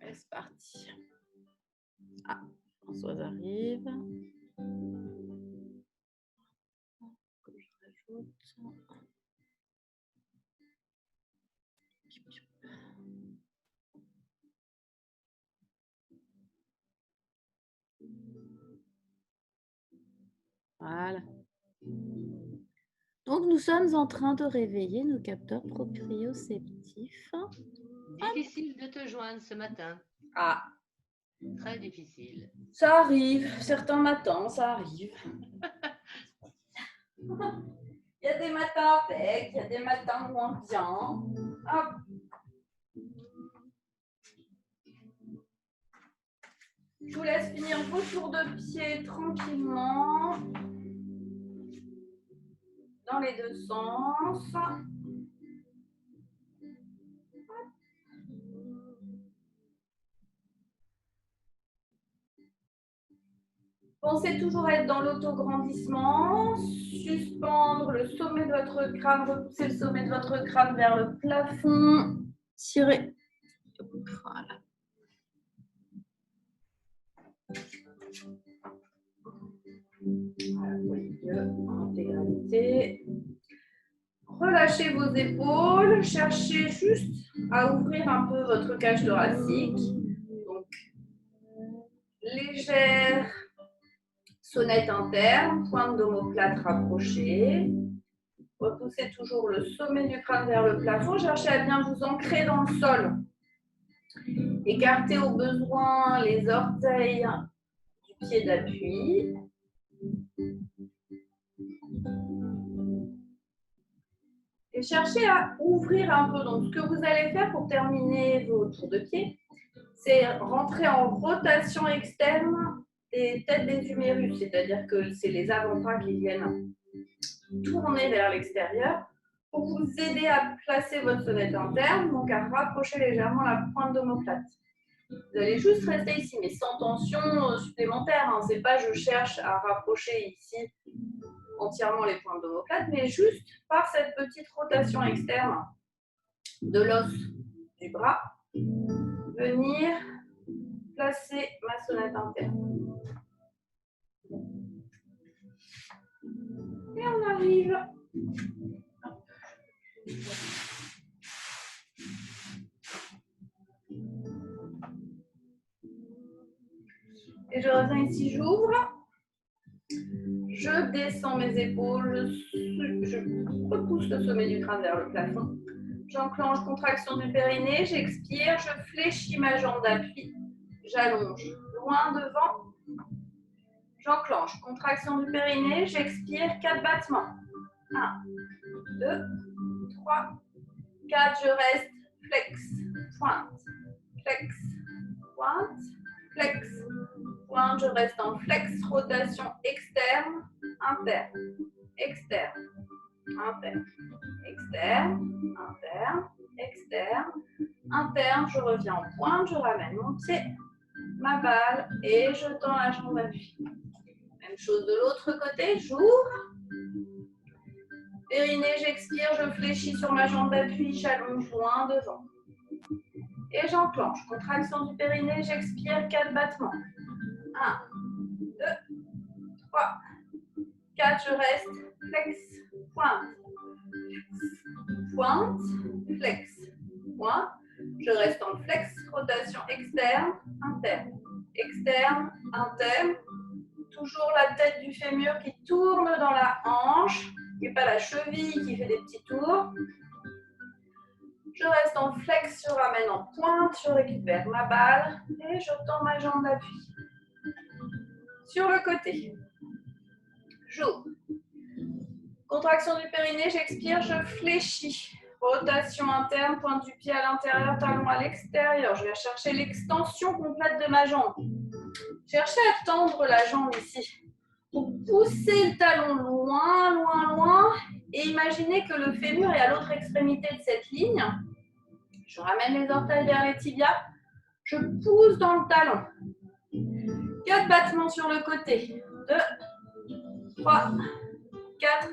Allez, c'est parti. Ah, Françoise arrive. Que je rajoute. Voilà. Donc, nous sommes en train de réveiller nos capteurs proprioceptifs. Difficile de te joindre ce matin. Ah, Très difficile. ça arrive. Certains matins, ça arrive. Il y a des matins avec, il y a des matins moins bien. Hop. Je vous laisse finir vos tours de pied tranquillement. Dans les deux sens. Pensez toujours à être dans l'autograndissement, suspendre le sommet de votre crâne, repousser le sommet de votre crâne vers le plafond, tirer. Voilà. Voilà, pour les yeux en intégralité. Relâchez vos épaules, cherchez juste à ouvrir un peu votre cage thoracique. Donc, légère sonnette interne, pointe d'omoplate rapprochée. Repoussez toujours le sommet du crâne vers le plafond. Cherchez à bien vous ancrer dans le sol. Écartez au besoin les orteils du pied d'appui. Et cherchez à ouvrir un peu. Donc, ce que vous allez faire pour terminer vos tours de pied, c'est rentrer en rotation externe des têtes des humérus. C'est-à-dire que c'est les avant-bras qui viennent tourner vers l'extérieur pour vous aider à placer votre sonnette interne, donc à rapprocher légèrement la pointe d'omoplate. Vous allez juste rester ici, mais sans tension supplémentaire. Hein. Ce n'est pas je cherche à rapprocher ici entièrement les pointes d'omoplate, mais juste par cette petite rotation externe de l'os du bras, venir placer ma sonnette interne. Et on arrive. Et je reviens ici, j'ouvre. Je descends mes épaules, je repousse le sommet du crâne vers le plafond. J'enclenche contraction du périnée, j'expire, je fléchis ma jambe d'appui, j'allonge loin devant. J'enclenche contraction du périnée, j'expire, 4 battements. 1, 2, 3, 4, je reste, flex, pointe, flex, pointe, flex, pointe, je reste en flex, rotation externe, interne, externe, interne, externe, interne, externe, interne, je reviens en pointe, je ramène mon pied, ma balle et je tends la jambe d'appui. Même chose de l'autre côté, j'ouvre. Périnée, j'expire, je fléchis sur ma jambe d'appui, j'allonge loin devant. Et j'enclenche. Contraction du périnée, j'expire, 4 battements. 1, 2, 3, 4, je reste, flex, pointe, pointe, flex, pointe. Je reste en flex, rotation externe, interne, externe, interne. Toujours la tête du fémur qui tourne dans la hanche, et pas la cheville qui fait des petits tours. Je reste en flex, je ramène en pointe, je récupère ma balle et je tends ma jambe d'appui. Sur le côté, j'ouvre. Contraction du périnée, j'expire, je fléchis. Rotation interne, pointe du pied à l'intérieur, talon à l'extérieur. Je vais chercher l'extension complète de ma jambe. Cherchez à tendre la jambe ici. Pour pousser le talon loin, loin, loin. Et imaginez que le fémur est à l'autre extrémité de cette ligne. Je ramène les orteils vers les tibias. Je pousse dans le talon. 4 battements sur le côté. 2, 3, 4.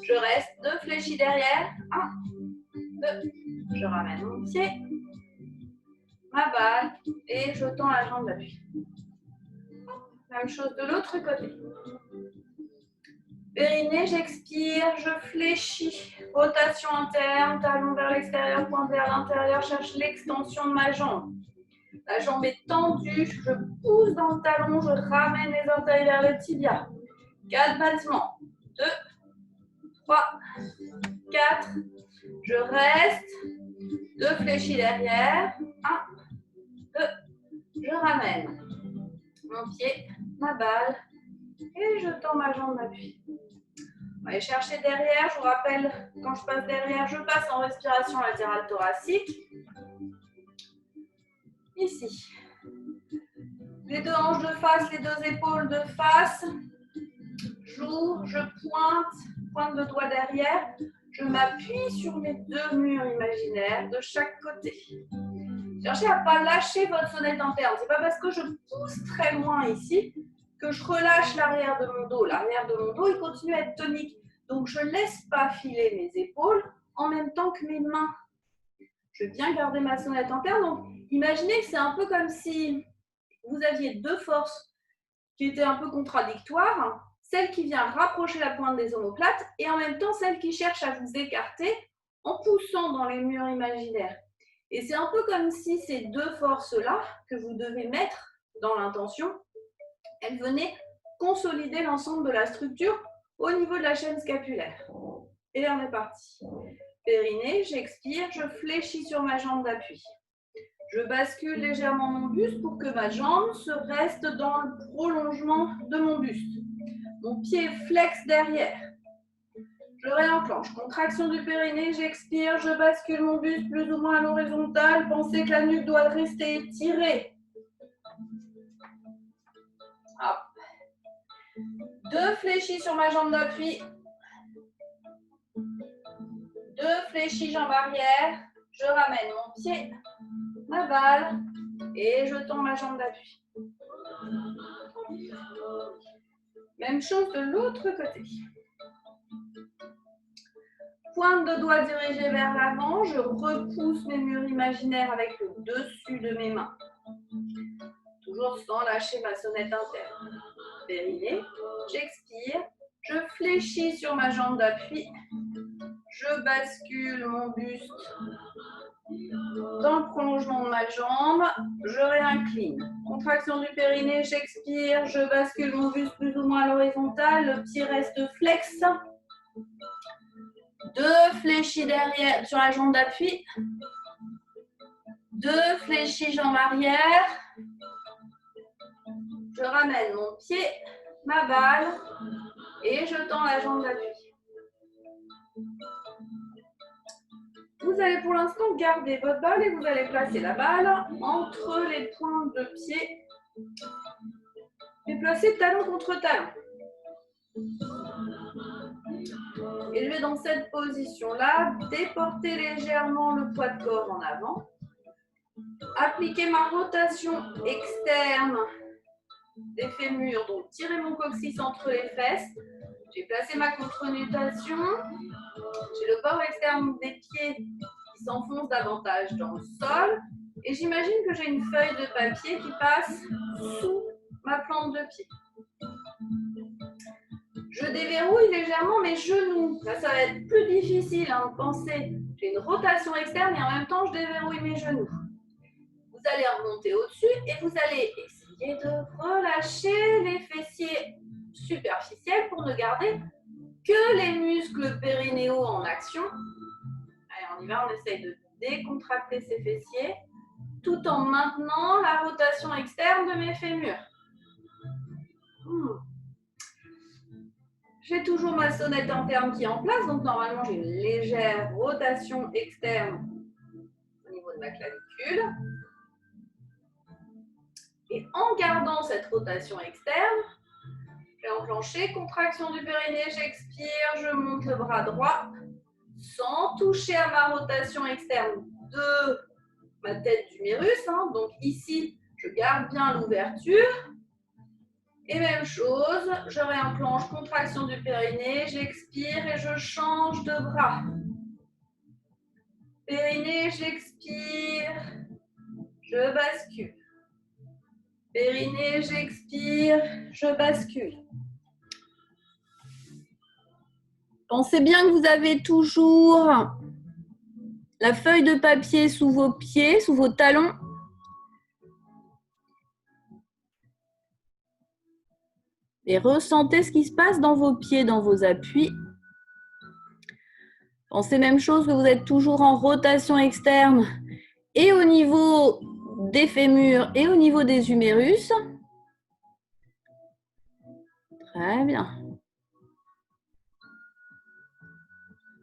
Je reste. 2 fléchis derrière. 1, 2. Je ramène mon pied. Ma balle. Et je tends la jambe d'appui. Même chose de l'autre côté. Périnée, j'expire, je fléchis. Rotation interne, talon vers l'extérieur, pointe vers l'intérieur, cherche l'extension de ma jambe. La jambe est tendue, je pousse dans le talon, je ramène les orteils vers le tibia. 4 battements. 2, 3, 4. Je reste. 2 fléchis derrière. 1, 2. Je ramène mon pied, ma balle. Et je tends ma jambe d'appui. On va aller chercher derrière. Je vous rappelle, quand je passe derrière, je passe en respiration latérale thoracique. Ici. Les 2 hanches de face, les 2 épaules de face. J'ouvre, je pointe de doigt derrière. Je m'appuie sur mes 2 murs imaginaires de chaque côté. Cherchez à ne pas lâcher votre sonnette interne. Ce n'est pas parce que je pousse très loin ici que je relâche l'arrière de mon dos. L'arrière de mon dos, il continue à être tonique. Donc, je ne laisse pas filer mes épaules en même temps que mes mains. Je viens garder ma sonnette interne. Donc, imaginez que c'est un peu comme si vous aviez 2 forces qui étaient un peu contradictoires. Celle qui vient rapprocher la pointe des omoplates et en même temps celle qui cherche à vous écarter en poussant dans les murs imaginaires. Et c'est un peu comme si ces 2 forces-là que vous devez mettre dans l'intention, elles venaient consolider l'ensemble de la structure au niveau de la chaîne scapulaire. Et on est parti. Périnée, j'expire, je fléchis sur ma jambe d'appui. Je bascule légèrement mon buste pour que ma jambe se reste dans le prolongement de mon buste. Mon pied flex derrière. Je réenclenche. Contraction du périnée, j'expire, je bascule mon buste plus ou moins à l'horizontale. Pensez que la nuque doit rester étirée. Hop. 2 fléchis sur ma jambe d'appui. 2 fléchis jambe arrière. Je ramène mon pied, ma balle et je tends ma jambe d'appui. Même chose de l'autre côté. Pointe de doigt dirigée vers l'avant, je repousse mes murs imaginaires avec le dessus de mes mains. Toujours sans lâcher ma sonnette interne. Périnée, j'expire, je fléchis sur ma jambe d'appui, je bascule mon buste dans le prolongement de ma jambe, je réincline. Contraction du périnée, j'expire, je bascule mon buste plus ou moins à l'horizontale, le pied reste flex. 2 fléchis derrière sur la jambe d'appui. 2 fléchis jambe arrière. Je ramène mon pied, ma balle et je tends la jambe d'appui. Vous allez pour l'instant garder votre balle et vous allez placer la balle entre les pointes de pied et placer talon contre talon. Et je vais dans cette position-là déporter légèrement le poids de corps en avant. Appliquer ma rotation externe des fémurs, donc tirer mon coccyx entre les fesses. J'ai placé ma contre-nutation. J'ai le bord externe des pieds qui s'enfonce davantage dans le sol. Et j'imagine que j'ai une feuille de papier qui passe sous ma plante de pied. Je déverrouille légèrement mes genoux. Là, ça va être plus difficile à penser. J'ai une rotation externe et en même temps, je déverrouille mes genoux. Vous allez remonter au-dessus et vous allez essayer de relâcher les fessiers superficiels pour ne garder que les muscles périnéaux en action. Allez, on y va, on essaye de décontracter ces fessiers tout en maintenant la rotation externe de mes fémurs. J'ai toujours ma sonnette interne qui est en place, donc normalement j'ai une légère rotation externe au niveau de ma clavicule. Et en gardant cette rotation externe, je vais enclencher contraction du périnée, j'expire, je monte le bras droit sans toucher à ma rotation externe de ma tête d'humérus. Donc ici, je garde bien l'ouverture. Et même chose, je réenclenche contraction du périnée, j'expire et je change de bras. Périnée, j'expire, je bascule. Périnée, j'expire, je bascule. Pensez bien que vous avez toujours la feuille de papier sous vos pieds, sous vos talons. Et ressentez ce qui se passe dans vos pieds, dans vos appuis. Pensez même chose que vous êtes toujours en rotation externe et au niveau des fémurs et au niveau des humérus. Très bien.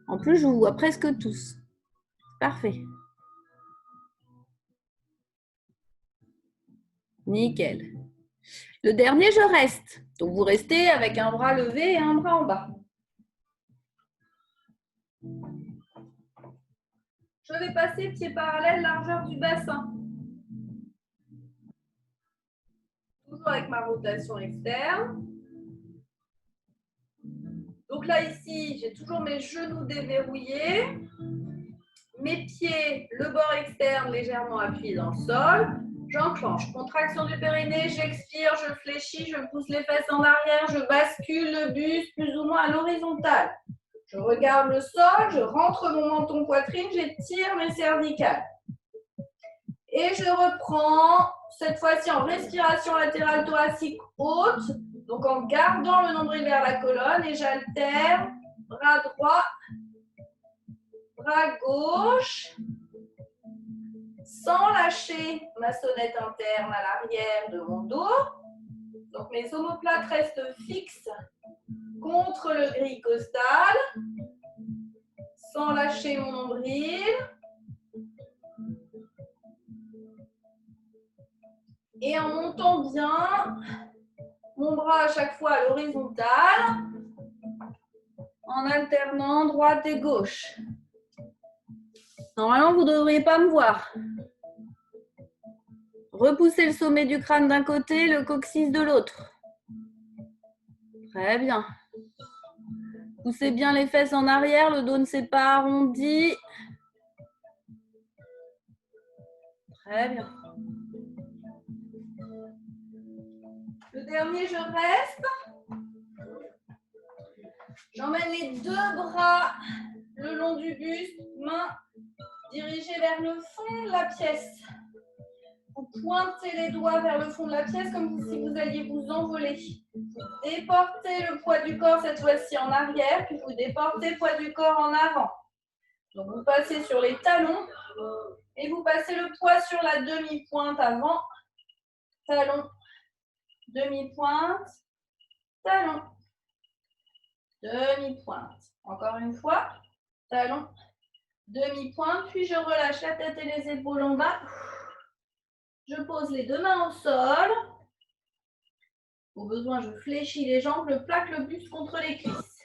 En plus, je vous vois presque tous. Parfait. Nickel. Le dernier, je reste. Donc, vous restez avec un bras levé et un bras en bas. Je vais passer pied parallèle, largeur du bassin. Toujours avec ma rotation externe. Donc là, ici, j'ai toujours mes genoux déverrouillés. Mes pieds, le bord externe légèrement appuyé dans le sol. J'enclenche. Contraction du périnée, j'expire, je fléchis, je pousse les fesses en arrière, je bascule le buste plus ou moins à l'horizontale. Je regarde le sol, je rentre mon menton poitrine, j'étire mes cervicales. Et je reprends, cette fois-ci en respiration latérale thoracique haute, donc en gardant le nombril vers la colonne, et j'alterne bras droit, bras gauche, sans lâcher ma sonnette interne à l'arrière de mon dos. Donc mes omoplates restent fixes contre le grille costal, sans lâcher mon nombril. Et en montant bien mon bras à chaque fois à l'horizontale, en alternant droite et gauche. Normalement, vous ne devriez pas me voir. Repoussez le sommet du crâne d'un côté, le coccyx de l'autre. Très bien. Poussez bien les fesses en arrière, le dos ne s'est pas arrondi. Très bien. Le dernier, je reste. J'emmène les deux bras le long du buste, mains dirigées vers le fond de la pièce. Vous pointez les doigts vers le fond de la pièce comme si vous alliez vous envoler. Vous déportez le poids du corps cette fois-ci en arrière, puis vous déportez le poids du corps en avant. Donc vous passez sur les talons et vous passez le poids sur la demi-pointe avant. Talon, demi-pointe, talon, demi-pointe. Encore une fois, talon, demi-pointe, puis je relâche la tête et les épaules en bas. Je pose les deux mains au sol. Au besoin, je fléchis les jambes, je plaque le buste contre les cuisses.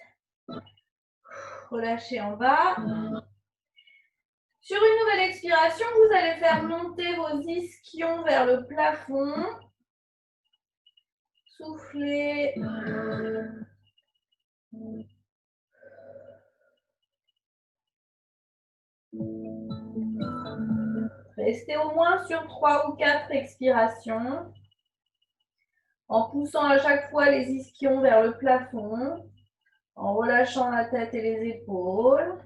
Relâchez en bas. Sur une nouvelle expiration, vous allez faire monter vos ischions vers le plafond. Soufflez. Restez au moins sur 3 ou 4 expirations. En poussant à chaque fois les ischions vers le plafond. En relâchant la tête et les épaules.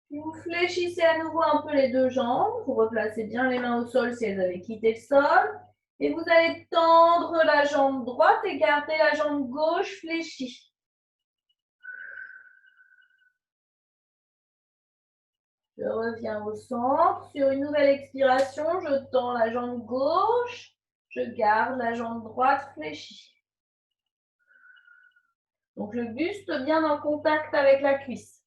Puis vous fléchissez à nouveau un peu les deux jambes. Vous replacez bien les mains au sol si elles avaient quitté le sol. Et vous allez tendre la jambe droite et garder la jambe gauche fléchie. Je reviens au centre. Sur une nouvelle expiration, je tends la jambe gauche. Je garde la jambe droite fléchie. Donc le buste bien en contact avec la cuisse.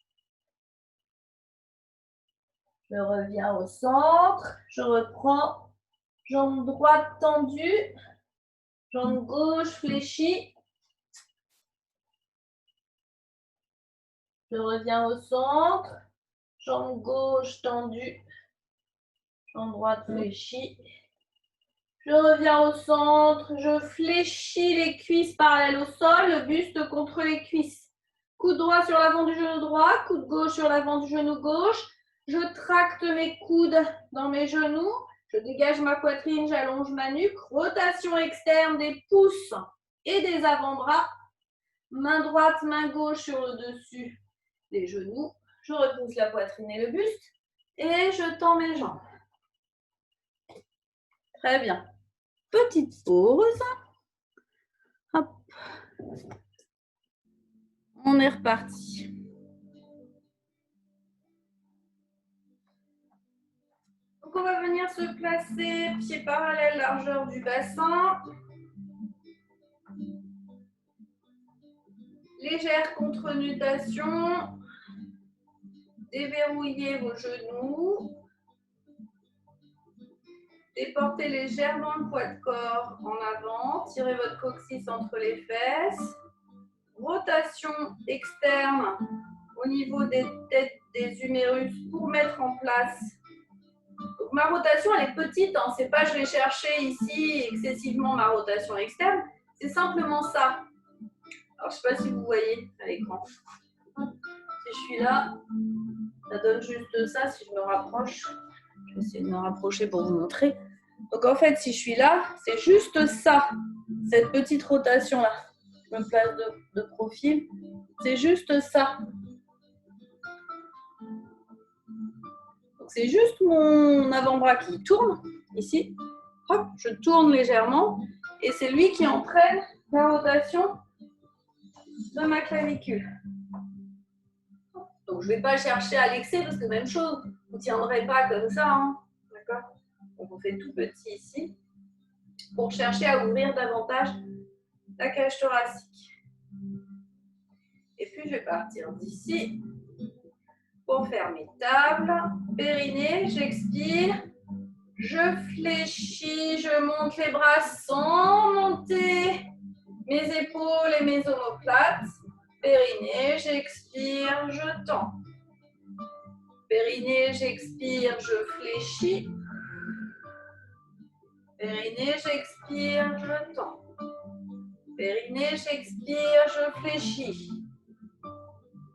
Je reviens au centre. Je reprends jambe droite tendue. Jambe gauche fléchie. Je reviens au centre. Jambe gauche tendue. Jambe droite fléchie. Je reviens au centre. Je fléchis les cuisses parallèles au sol. Le buste contre les cuisses. Coude droit sur l'avant du genou droit. Coude gauche sur l'avant du genou gauche. Je tracte mes coudes dans mes genoux. Je dégage ma poitrine, j'allonge ma nuque. Rotation externe des pouces et des avant-bras. Main droite, main gauche sur le dessus des genoux. Je repousse la poitrine et le buste. Et je tends mes jambes. Très bien. Petite pause. Hop. On est reparti. Donc on va venir se placer, pieds parallèles, largeur du bassin. Légère contre-nutation. Déverrouillez vos genoux. Déportez légèrement le poids de corps en avant. Tirez votre coccyx entre les fesses. Rotation externe au niveau des têtes des humérus pour mettre en place. Donc, ma rotation, elle est petite. Hein. C'est pas je vais chercher ici excessivement ma rotation externe. C'est simplement ça. Alors, je ne sais pas si vous voyez à l'écran. Si je suis là, ça donne juste ça. Si je me rapproche, je vais essayer de me rapprocher pour vous montrer. Donc, en fait, si je suis là, c'est juste ça, cette petite rotation-là. Je me place de profil. C'est juste ça. Donc, c'est juste mon avant-bras qui tourne, ici. Hop, je tourne légèrement. Et c'est lui qui entraîne la rotation de ma clavicule. Donc, je ne vais pas chercher à l'excès parce que même chose, vous ne tiendrez pas comme ça. Hein. D'accord? Donc, on fait tout petit ici pour chercher à ouvrir davantage la cage thoracique. Et puis, je vais partir d'ici pour faire mes tables. Périnée, j'expire. Je fléchis, je monte les bras sans monter mes épaules et mes omoplates. Périnée, j'expire, je tends. Périnée, j'expire, je fléchis. Périnée, j'expire, je tends. Périnée, j'expire, je fléchis.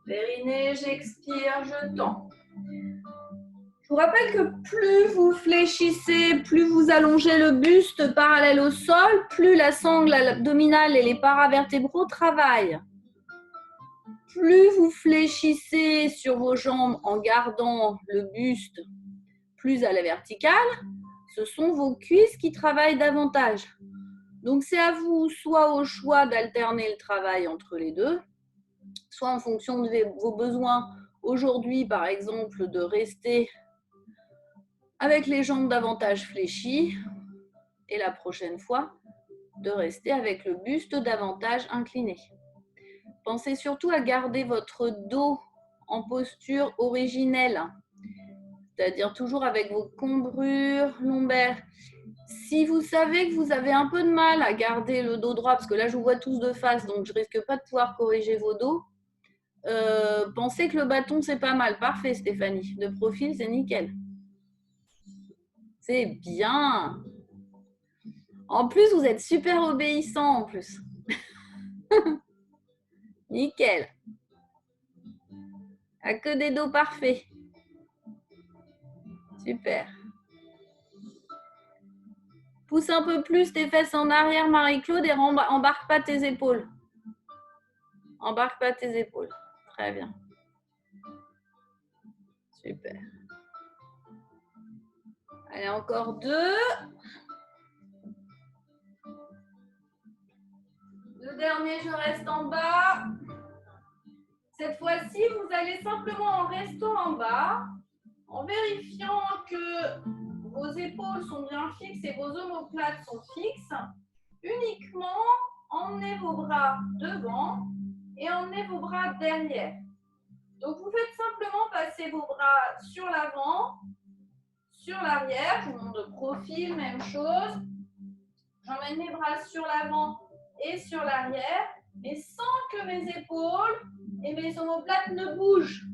Périnée, j'expire, je tends. Je vous rappelle que plus vous fléchissez, plus vous allongez le buste parallèle au sol, plus la sangle abdominale et les paravertébraux travaillent. Plus vous fléchissez sur vos jambes en gardant le buste plus à la verticale, ce sont vos cuisses qui travaillent davantage. Donc, c'est à vous, soit au choix d'alterner le travail entre les deux, soit en fonction de vos besoins. Aujourd'hui, par exemple, de rester avec les jambes davantage fléchies et la prochaine fois, de rester avec le buste davantage incliné. Pensez surtout à garder votre dos en posture originelle, c'est-à-dire toujours avec vos combrures lombaires. Si vous savez que vous avez un peu de mal à garder le dos droit, parce que là je vous vois tous de face, donc je risque pas de pouvoir corriger vos dos, pensez que le bâton c'est pas mal. Parfait Stéphanie, de profil c'est nickel. C'est bien. En plus vous êtes super obéissant en plus. Nickel. À que des dos parfaits. Super. Pousse un peu plus tes fesses en arrière, Marie-Claude, et embarque pas tes épaules. Embarque pas tes épaules. Très bien. Super. Allez, encore 2. Le dernier, je reste en bas. Cette fois-ci, vous allez simplement, en restant en bas, en vérifiant que vos épaules sont bien fixes et vos omoplates sont fixes, uniquement emmenez vos bras devant et emmenez vos bras derrière. Donc, vous faites simplement passer vos bras sur l'avant, sur l'arrière. Je vous montre de profil, même chose. J'emmène mes bras sur l'avant et sur l'arrière, mais sans que mes épaules et mes omoplates ne bougent.